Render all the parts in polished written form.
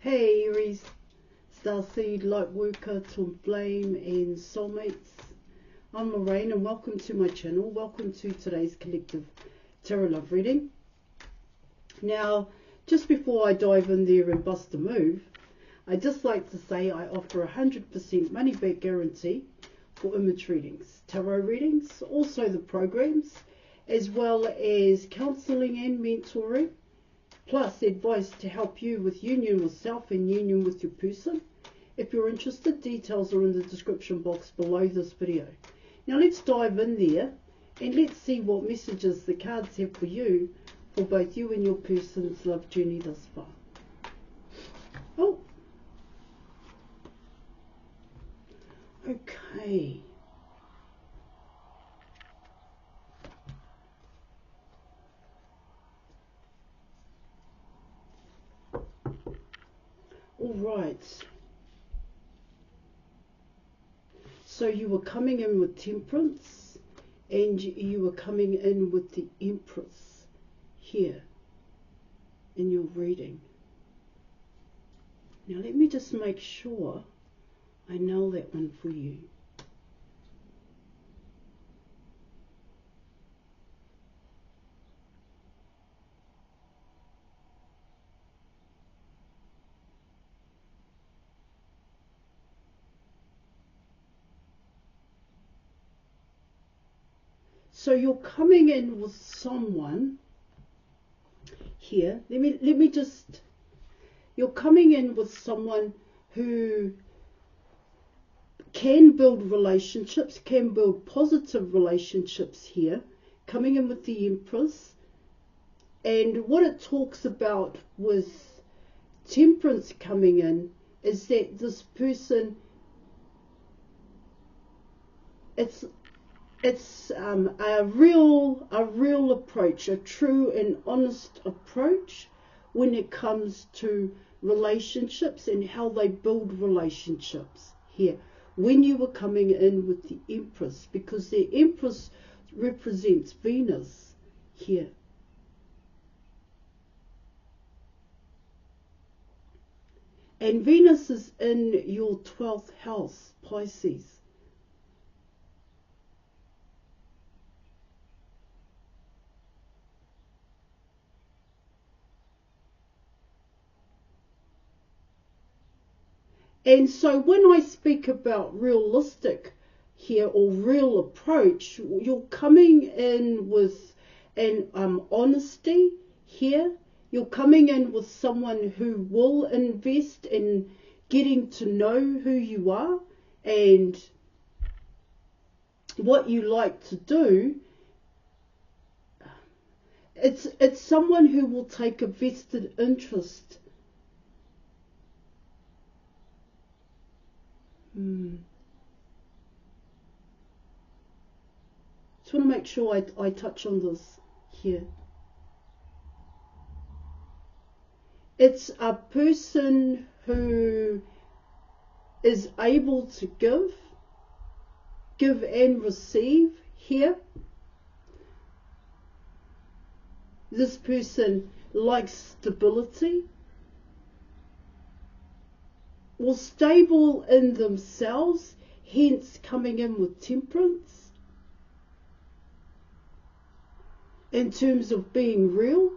Hey Aries, Starseed, Lightworker, Twin Flame and Soulmates. I'm Lorraine and welcome to my channel. Welcome to today's collective tarot love reading. Now, just before I dive in there and bust a move, I'd just like to say I offer 100% money back guarantee for image readings, tarot readings, also the programs, as well as counselling and mentoring, plus advice to help you with union with self and union with your person. If you're interested, details are in the description box below this video. Now let's dive in there and let's see what messages the cards have for you, for both you and your person's love journey thus far. Oh, okay. All right. So you were coming in with Temperance and you were coming in with the Empress here in your reading. Now let me just make sure I nail that one for you. So you're coming in with someone here. Let me just, you're coming in with someone who can build relationships, can build positive relationships here, coming in with the Empress. And what it talks about with Temperance coming in is that this person, it's a real approach, a true and honest approach when it comes to relationships and how they build relationships here. When you were coming in with the Empress, because the Empress represents Venus here. And Venus is in your 12th house, Pisces. And so when I speak about realistic here or real approach, you're coming in with an honesty here. You're coming in with someone who will invest in getting to know who you are and what you like to do. It's someone who will take a vested interest. Just want to make sure I touch on this here. It's a person who is able to give and receive here. This person likes stability, or stable in themselves, hence coming in with Temperance. In terms of being real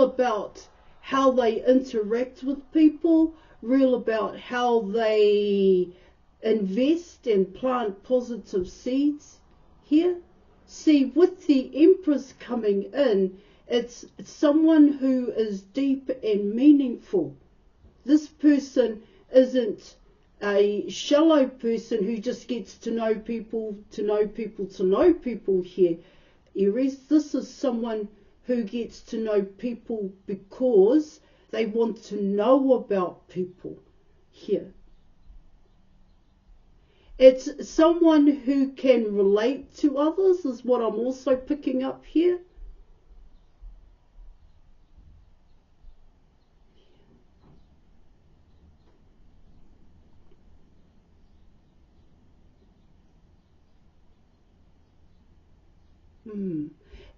about how they interact with people, real about how they invest and plant positive seeds here. See, with the Empress coming in, it's someone who is deep and meaningful. This person isn't a shallow person who just gets to know people, here, Aries. This is someone who gets to know people because they want to know about people here. It's someone who can relate to others, is what I'm also picking up here.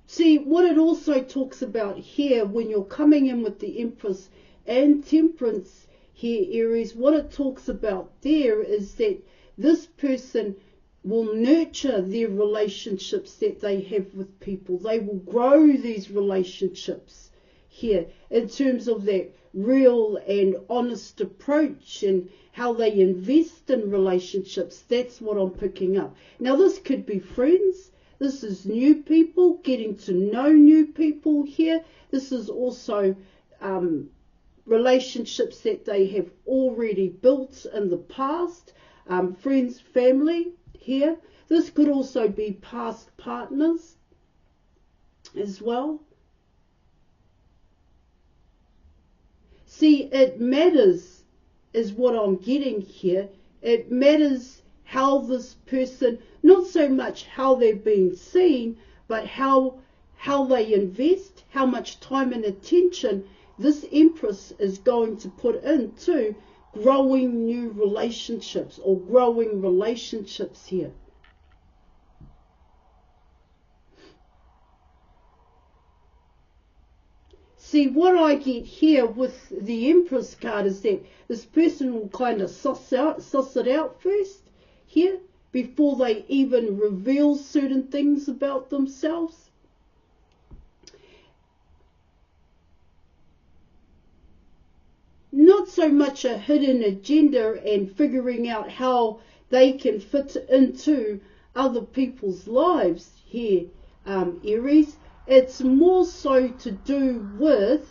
See, what it also talks about here, when you're coming in with the Empress and Temperance here, Aries, what it talks about there is that this person will nurture their relationships that they have with people. They will grow these relationships here in terms of that real and honest approach and how they invest in relationships. That's what I'm picking up. Now, this could be friends. This is new people, getting to know new people here. This is also relationships that they have already built in the past. Friends, family here. This could also be past partners as well. See, it matters is what I'm getting here. It matters how this person, not so much how they're being seen, but how they invest, how much time and attention this Empress is going to put into growing new relationships or growing relationships here. See, what I get here with the Empress card is that this person will kind of suss it out first here before they even reveal certain things about themselves. Not so much a hidden agenda and figuring out how they can fit into other people's lives here, Aries. It's more so to do with,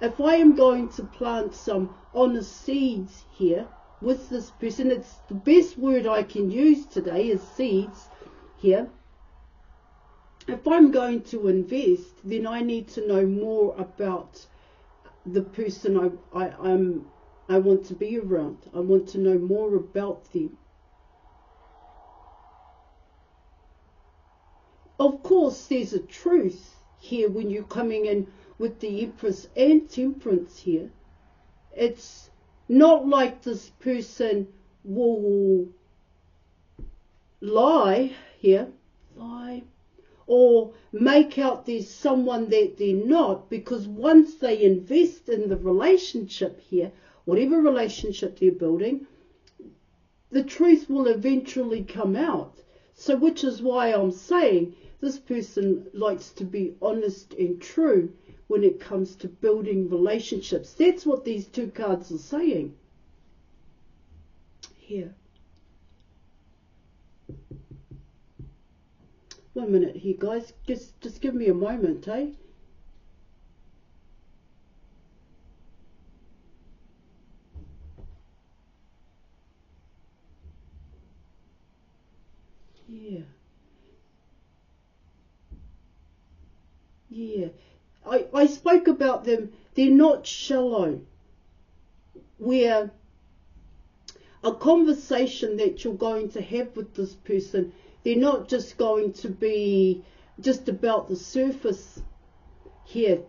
if I am going to plant some honest seeds here with this person, it's the best word I can use today is seeds here. If I'm going to invest, then I need to know more about the person I want to be around. I want to know more about them. Of course, there's a truth here when you're coming in with the Empress and Temperance here. It's not like this person will lie here, or make out there's someone that they're not, because once they invest in the relationship here, whatever relationship they're building, the truth will eventually come out. So which is why I'm saying this person likes to be honest and true when it comes to building relationships. That's what these two cards are saying here. One minute here, guys. Just give me a moment, eh? Yeah. Yeah. I spoke about them. They're not shallow. Where a conversation that you're going to have with this person, they're not just going to be just about the surface here.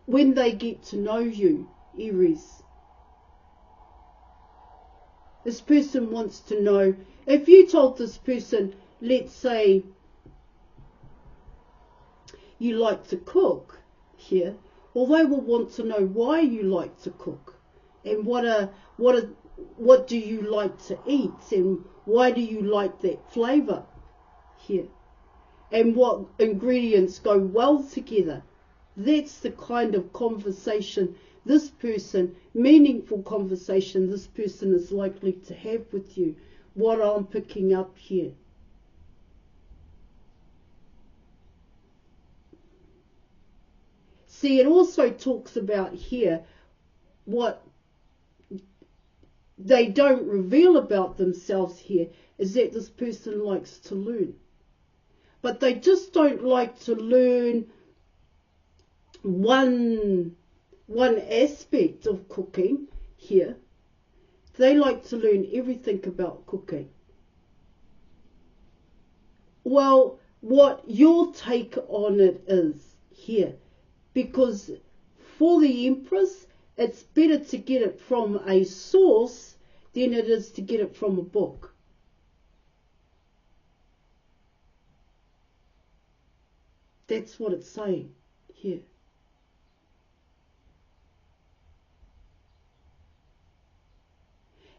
When they get to know you, Aries, this person wants to know, if you told this person, let's say, you like to cook here, well, they will want to know why you like to cook, and what do you like to eat, and why do you like that flavour here, and what ingredients go well together. That's the kind of conversation this person, meaningful conversation this person is likely to have with you, what I'm picking up here. See, it also talks about here what they don't reveal about themselves here is that this person likes to learn. But they just don't like to learn one aspect of cooking here. They like to learn everything about cooking. Well, what your take on it is here, because for the Empress, it's better to get it from a source than it is to get it from a book. That's what it's saying here.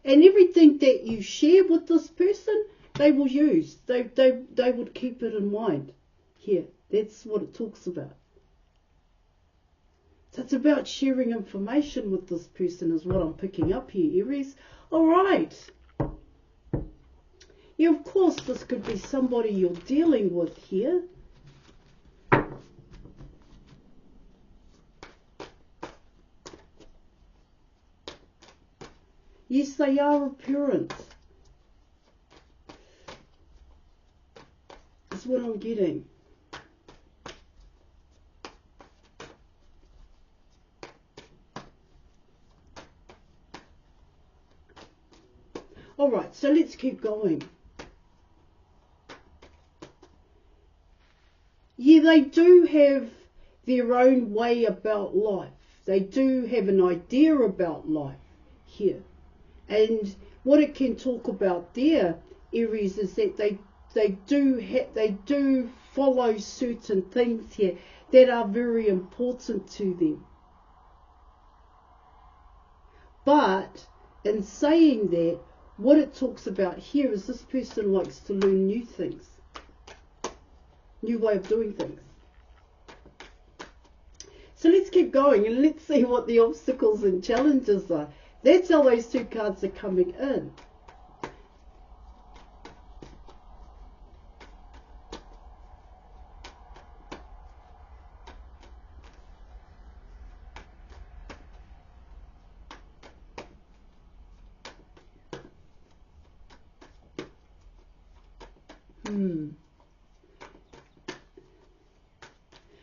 And everything that you share with this person, they will use. They would keep it in mind here. That's what it talks about. So it's about sharing information with this person is what I'm picking up here, Aries. All right. Yeah, of course, this could be somebody you're dealing with here. Yes, they are a parent. That's what I'm getting. All right, so let's keep going. Yeah, they do have their own way about life. They do have an idea about life here. And what it can talk about there, Aries, is that they do follow certain things here that are very important to them. But in saying that, what it talks about here is this person likes to learn new things, new way of doing things. So let's keep going and let's see what the obstacles and challenges are. That's how those two cards are coming in.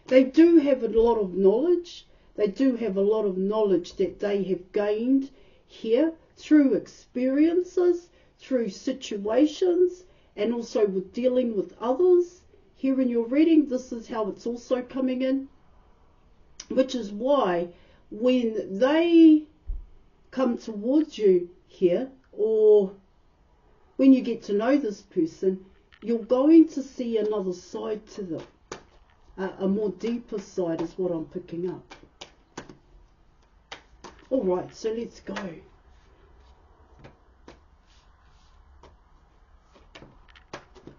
They do have a lot of knowledge. They do have a lot of knowledge that they have gained here through experiences, through situations, and also with dealing with others. Here in your reading, this is how it's also coming in, which is why when they come towards you here, or when you get to know this person, you're going to see another side to them. A more deeper side is what I'm picking up. All right, so let's go.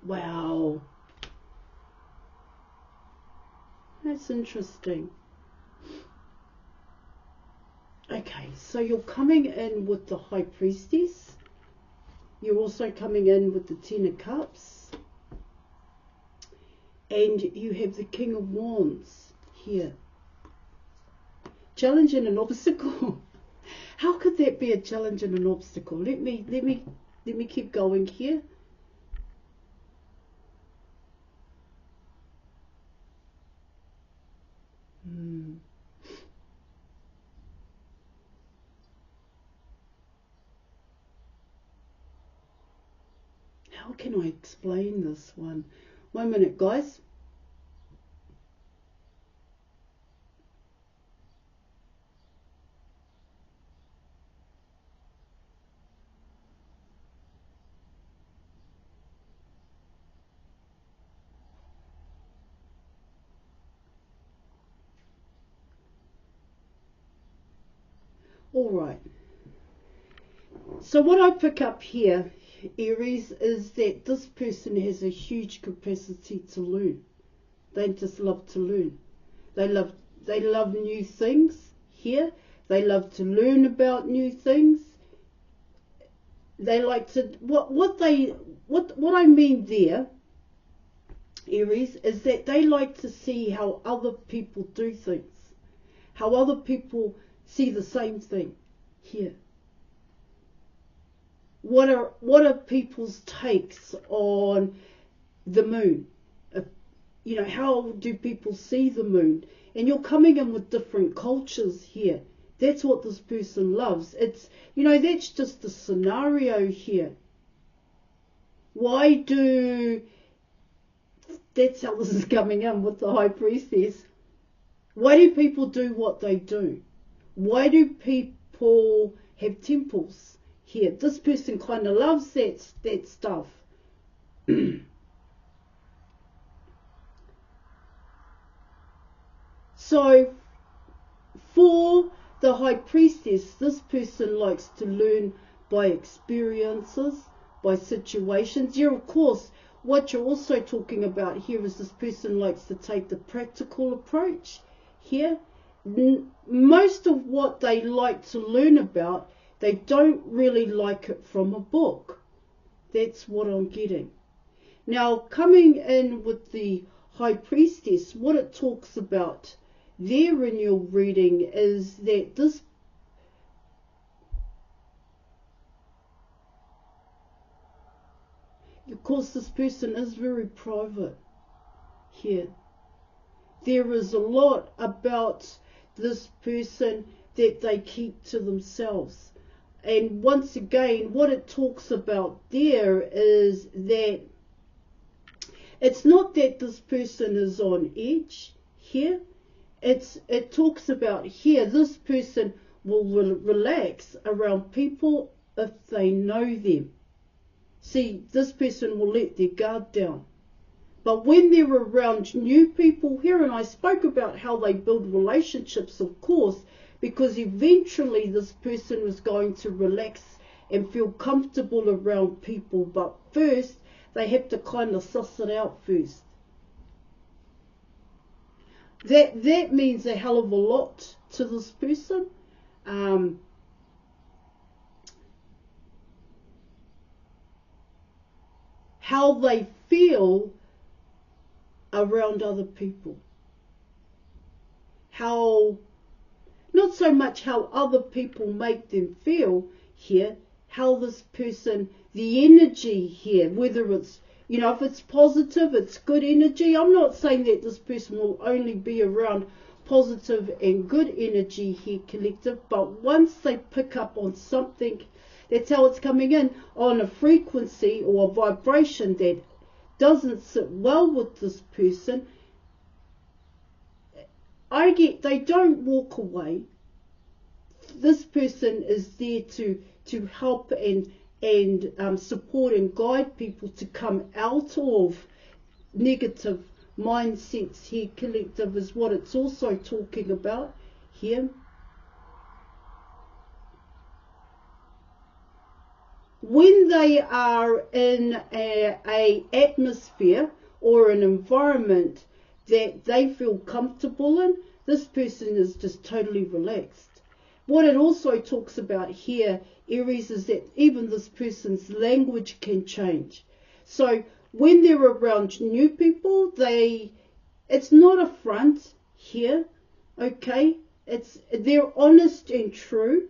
Wow. That's interesting. Okay, so you're coming in with the High Priestess. You're also coming in with the Ten of Cups. And you have the King of Wands here. Challenge and an obstacle. How could that be a challenge and an obstacle? Let me keep going here. How can I explain this one? 1 minute, guys. All right. So what I pick up here, Aries, is that this person has a huge capacity to learn. They just love to learn. They love new things here. They love to learn about new things. They like to what I mean there, Aries, is that they like to see how other people do things, how other people see the same thing here. What are people's takes on the moon? You know, how do people see the moon? And you're coming in with different cultures here. That's what this person loves. It's, you know, that's just the scenario here. That's how this is coming in with the High Priestess. Why do people do what they do? Why do people have temples here? This person kind of loves that stuff. So for the High Priestess, this person likes to learn by experiences, by situations. Yeah, of course, what you're also talking about here is this person likes to take the practical approach here. Most of what they like to learn about, they don't really like it from a book. That's what I'm getting. Now, coming in with the High Priestess, what it talks about there in your reading is that this of course, this person is very private here. There is a lot about this person that they keep to themselves. And once again, what it talks about there is that it's not that this person is on edge here. It talks about here, this person will relax around people if they know them. See, this person will let their guard down. But when they're around new people here, and I spoke about how they build relationships, of course, because eventually this person is going to relax and feel comfortable around people. But first, they have to kind of suss it out first. That means a hell of a lot to this person. How they feel around other people. How, not so much how other people make them feel here, how this person, the energy here, whether it's, if it's positive, it's good energy. I'm not saying that this person will only be around positive and good energy here, collective, but once they pick up on something, that's how it's coming in, on a frequency or a vibration that doesn't sit well with this person, they don't walk away. This person is there to help and support and guide people to come out of negative mindsets here, collective, is what it's also talking about here. When they are in a atmosphere or an environment that they feel comfortable in, this person is just totally relaxed. What it also talks about here, Aries, is that even this person's language can change. So when they're around new people, it's not a front here, okay? They're honest and true.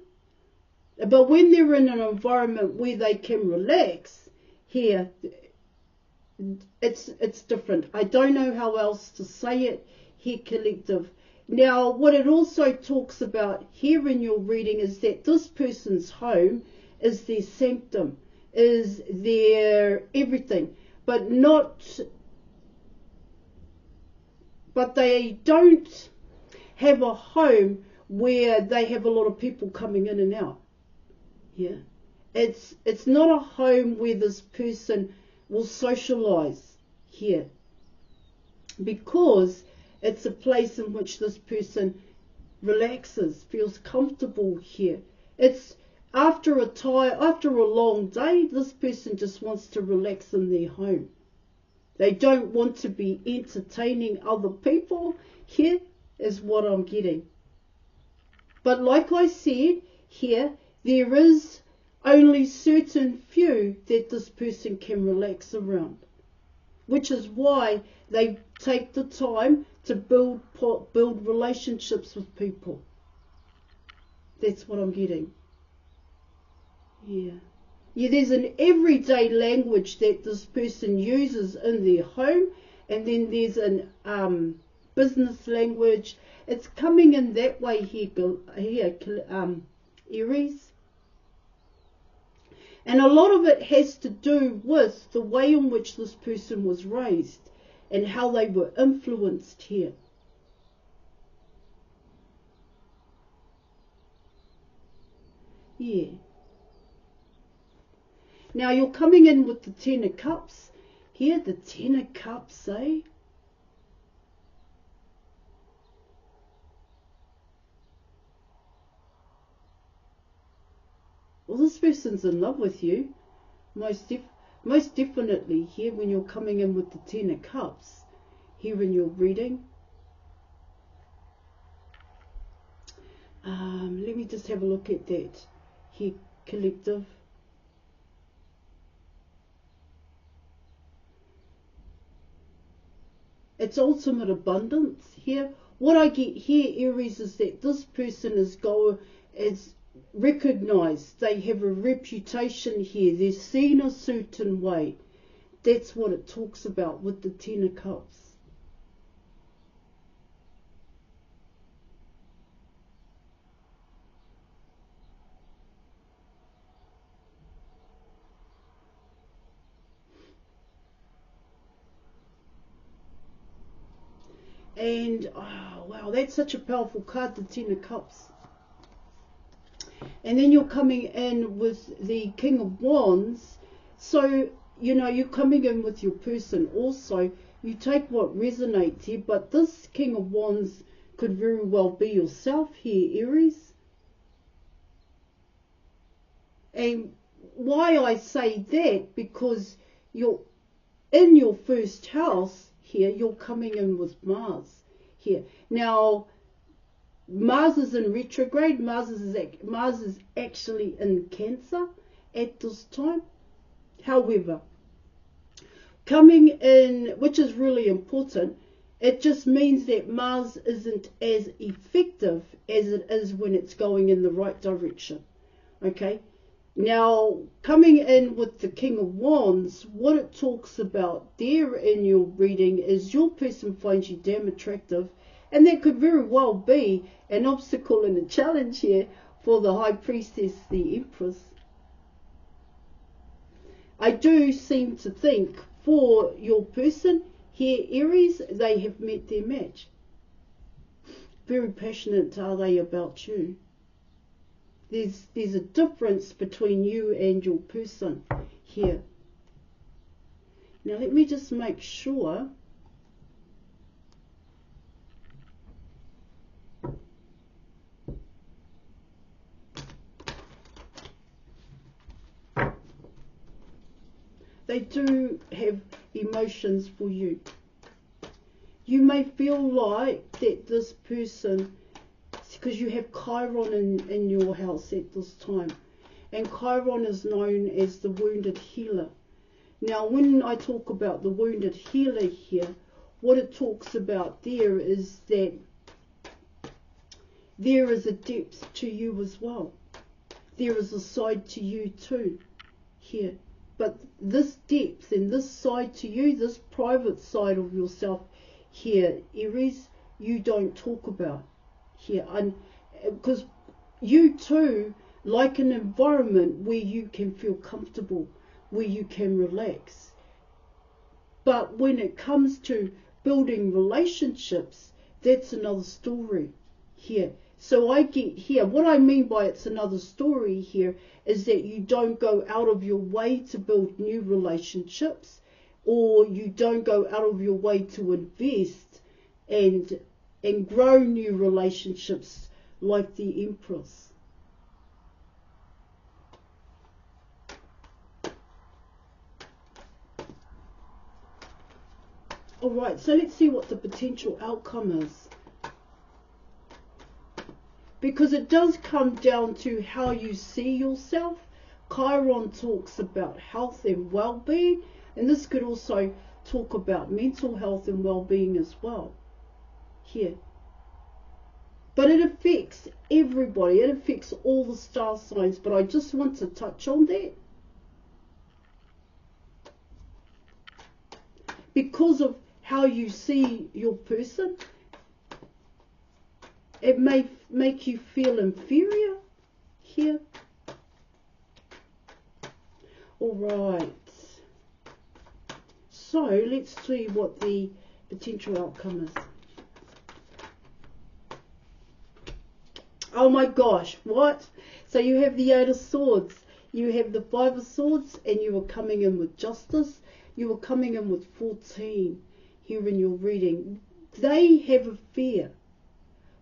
But when they're in an environment where they can relax, here, it's different. I don't know how else to say it here, collective. Now, what it also talks about here in your reading is that this person's home is their sanctum, is their everything, but they don't have a home where they have a lot of people coming in and out. Yeah, it's not a home where this person will socialize here, because it's a place in which this person relaxes, feels comfortable here. It's after a long day, this person just wants to relax in their home. They don't want to be entertaining other people here, is what I'm getting. But like I said here, there is only certain few that this person can relax around, which is why they take the time to build relationships with people. That's what I'm getting. Yeah, there's an everyday language that this person uses in their home, and then there's an business language. It's coming in that way here, Aries. And a lot of it has to do with the way in which this person was raised and how they were influenced here. Yeah. Now you're coming in with the Ten of Cups here, the Ten of Cups, eh? Well, this person's in love with you, most definitely here when you're coming in with the Ten of Cups, here in your reading. Let me just have a look at that here, collective. It's ultimate abundance here. What I get here, Aries, is that this person is recognized. They have a reputation here. They're seen a certain way. That's what it talks about with the Ten of Cups. And, oh, wow, that's such a powerful card, the Ten of Cups. And then you're coming in with the King of Wands. So, you know, you're coming in with your person also. You take what resonates here, but this King of Wands could very well be yourself here, Aries. And why I say that, because you're in your first house here, you're coming in with Mars here. Now, Mars is in retrograde. Mars is actually in Cancer at this time. However, coming in, which is really important, it just means that Mars isn't as effective as it is when it's going in the right direction. Okay? Now, coming in with the King of Wands, what it talks about there in your reading is your person finds you damn attractive, and that could very well be an obstacle and a challenge here for the High Priestess, the Empress. I do seem to think for your person here, Aries, they have met their match. Very passionate are they about you. There's a difference between you and your person here. Now let me just make sure. They do have emotions for you. You may feel like that this person, because you have Chiron in your house at this time, and Chiron is known as the wounded healer. Now when I talk about the wounded healer here, what it talks about there is that there is a depth to you as well. There is a side to you too here. But this depth and this side to you, this private side of yourself here, Aries, you don't talk about here. And because you too like an environment where you can feel comfortable, where you can relax. But when it comes to building relationships, that's another story here. So I get here, what I mean by it's another story here is that you don't go out of your way to build new relationships, or you don't go out of your way to invest and grow new relationships like the Empress. Alright, so let's see what the potential outcome is. Because it does come down to how you see yourself. Chiron talks about health and well-being, and this could also talk about mental health and well-being as well here. But it affects everybody. It affects all the star signs, but I just want to touch on that. Because of how you see your person, it may make you feel inferior here. Alright. So let's see what the potential outcome is. Oh my gosh, what? So you have the Eight of Swords, you have the Five of Swords, and you are coming in with Justice. You are coming in with 14 here in your reading. They have a fear.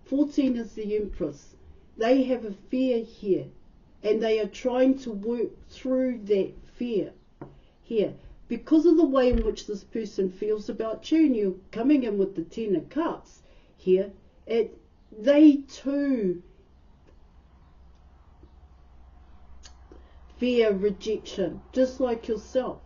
14 is the Empress. They have a fear here and they are trying to work through that fear here. Because of the way in which this person feels about you, and you're coming in with the Ten of Cups here, they too fear rejection, just like yourself.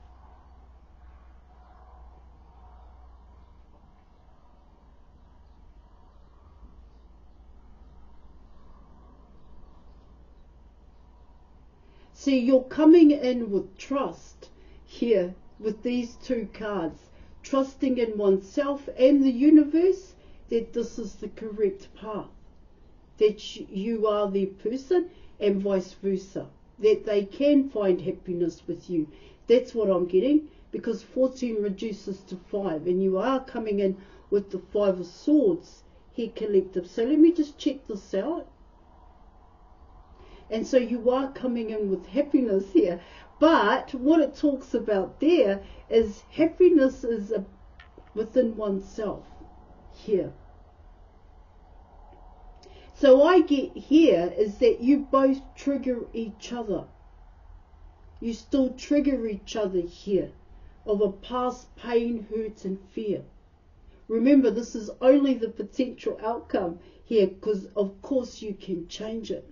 See, you're coming in with trust here with these two cards, trusting in oneself and the universe that this is the correct path, that you are their person, and vice versa, that they can find happiness with you. That's what I'm getting, because 14 reduces to 5, and you are coming in with the 5 of Swords here, collective. So let me just check this out. And so you are coming in with happiness here. But what it talks about there is happiness is within oneself here. So I get here is that you both trigger each other. You still trigger each other here of a past pain, hurt and fear. Remember, this is only the potential outcome here, because of course you can change it.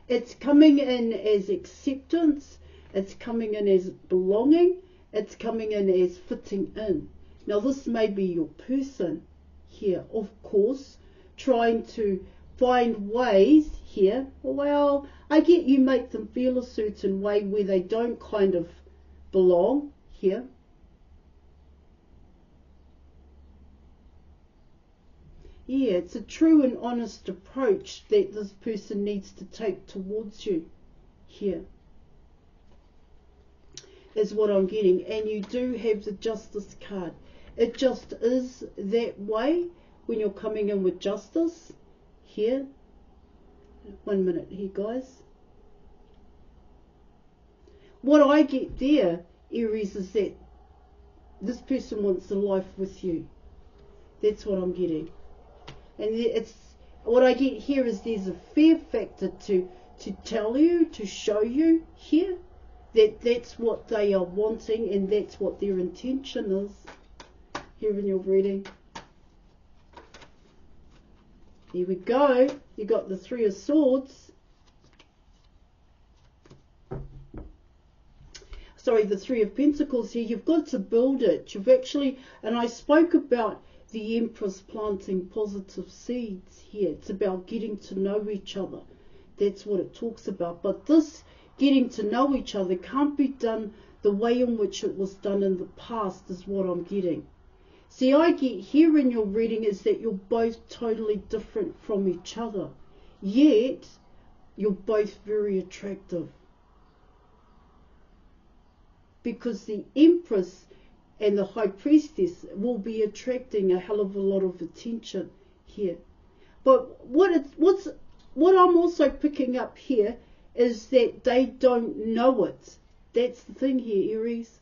It's coming in as acceptance, it's coming in as belonging, it's coming in as fitting in. Now this may be your person here, of course, trying to find ways here. Well, I get you make them feel a certain way where they don't kind of belong here. Yeah, it's a true and honest approach that this person needs to take towards you here, is what I'm getting. And you do have the Justice card. It just is that way when you're coming in with Justice here. 1 minute here, guys. What I get there, Aries, is that this person wants a life with you. That's what I'm getting. And it's what I get here is there's a fear factor to tell you, to show you here that that's what they are wanting and that's what their intention is here in your reading. Here we go. You got the 3 of Swords. Sorry, the 3 of Pentacles here. You've got to build it. You've actually, and I spoke about the Empress planting positive seeds here. It's about getting to know each other. That's what it talks about. But this getting to know each other can't be done the way in which it was done in the past, is what I'm getting. See, I get here in your reading is that you're both totally different from each other, yet you're both very attractive. Because the Empress and the High Priestess will be attracting a hell of a lot of attention here. But what I'm also picking up here is that they don't know it. That's the thing here, Aries.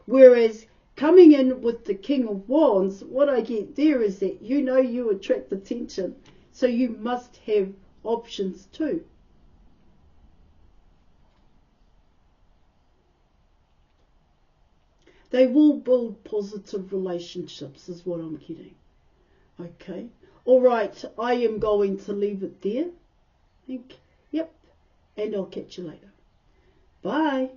Whereas coming in with the King of Wands, what I get there is that you know you attract attention, so you must have options too. They will build positive relationships, is what I'm getting. Okay. All right. I am going to leave it there. Yep. And I'll catch you later. Bye.